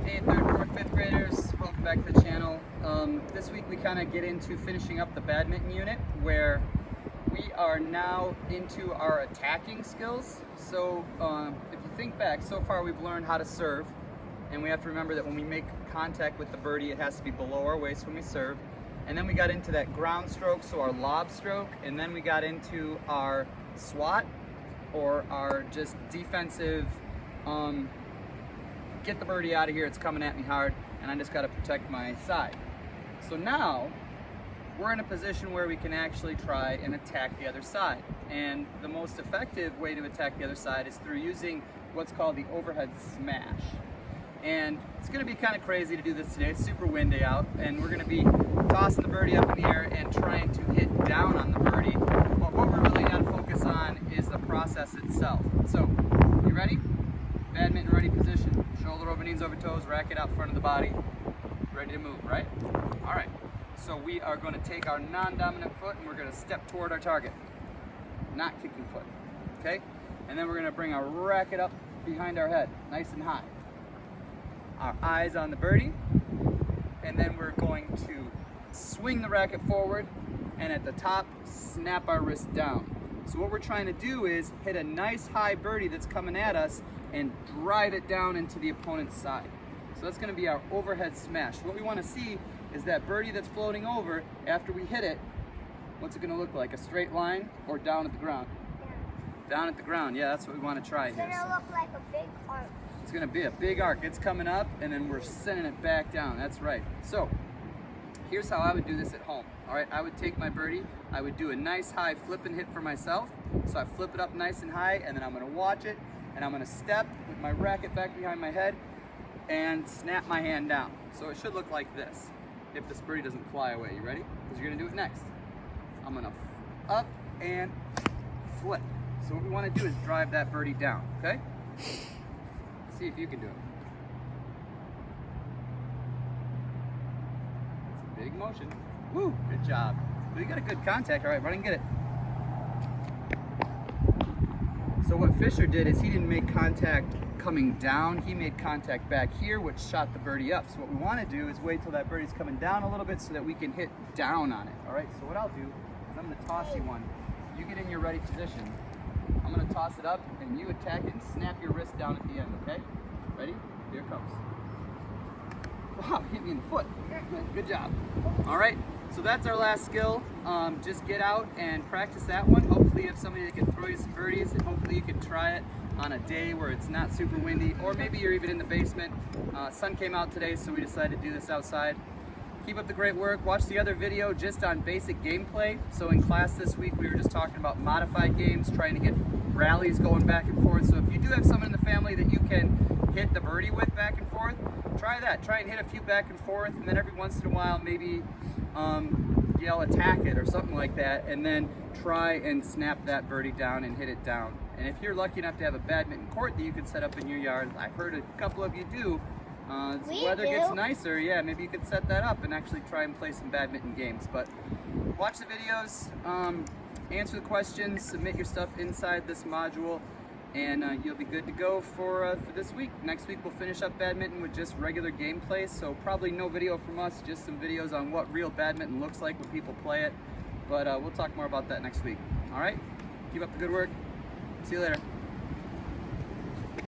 Hey, 3rd, 4th, 5th graders, welcome back to the channel. This week we kind of get into finishing up the badminton unit where we are now into our attacking skills. So if you think back, so far we've learned how to serve, and we have to remember that when we make contact with the birdie it has to be below our waist when we serve. And then we got into that ground stroke, so our lob stroke, and then we got into our swat, or our just defensive get the birdie out of here, it's coming at me hard, and I just got to protect my side. So now we're in a position where we can actually try and attack the other side. And the most effective way to attack the other side is through using what's called the overhead smash. And it's going to be kind of crazy to do this today. It's super windy out, and we're going to be tossing the birdie up in the air and trying to hit down on the birdie. But what we're really going to focus on is the process itself. So, you ready? Badminton ready position. Shoulder over knees over toes, racket out front of the body. Ready to move, right? All right. So we are going to take our non-dominant foot and we're going to step toward our target. Not kicking foot. Okay? And then we're going to bring our racket up behind our head, nice and high. Our eyes on the birdie. And then we're going to swing the racket forward, and at the top, snap our wrist down. So what we're trying to do is hit a nice high birdie that's coming at us and drive it down into the opponent's side. So that's going to be our overhead smash. What we want to see is that birdie that's floating over, after we hit it, what's it going to look like? A straight line or down at the ground? Down at the ground, yeah, that's what we want to try here. It's going to look like a big arc. It's going to be a big arc. It's coming up, and then we're sending it back down. That's right. So here's how I would do this at home. All right, I would take my birdie, I would do a nice high flip and hit for myself. So I flip it up nice and high, and then I'm going to watch it, and I'm going to step with my racket back behind my head and snap my hand down. So it should look like this if this birdie doesn't fly away. You ready? Because you're going to do it next. I'm going to up and flip. So what we want to do is drive that birdie down, okay? See if you can do it. It's a big motion. Woo, good job. Well, you got a good contact. All right, run and get it. So what Fisher did is he didn't make contact coming down. He made contact back here, which shot the birdie up. So what we want to do is wait till that birdie's coming down a little bit so that we can hit down on it. All right, so what I'll do is I'm going to toss you one. You get in your ready position. I'm going to toss it up, and you attack it and snap your wrist down at the end, okay? Ready? Here it comes. Wow, hit me in the foot. Good job. All right, so that's our last skill. Just get out and practice that one. Hopefully you have somebody that can throw you some birdies, and hopefully you can try it on a day where it's not super windy, or maybe you're even in the basement. Sun came out today, so we decided to do this outside. Keep up the great work. Watch the other video just on basic gameplay. So in class this week, we were just talking about modified games, trying to get rallies going back and forth. So if you do have someone in the family that you can hit the birdie with back and forth, try that. Try and hit a few back and forth, and then every once in a while, maybe yell attack it or something like that, and then try and snap that birdie down and hit it down. And if you're lucky enough to have a badminton court that you can set up in your yard, I heard a couple of you do, as the weather gets nicer, yeah, maybe you could set that up and actually try and play some badminton games. But watch the videos, answer the questions, submit your stuff inside this module, and you'll be good to go for this week. Next week we'll finish up badminton with just regular gameplay, so probably no video from us, just some videos on what real badminton looks like when people play it. But we'll talk more about that next week. All right? Keep up the good work. See you later.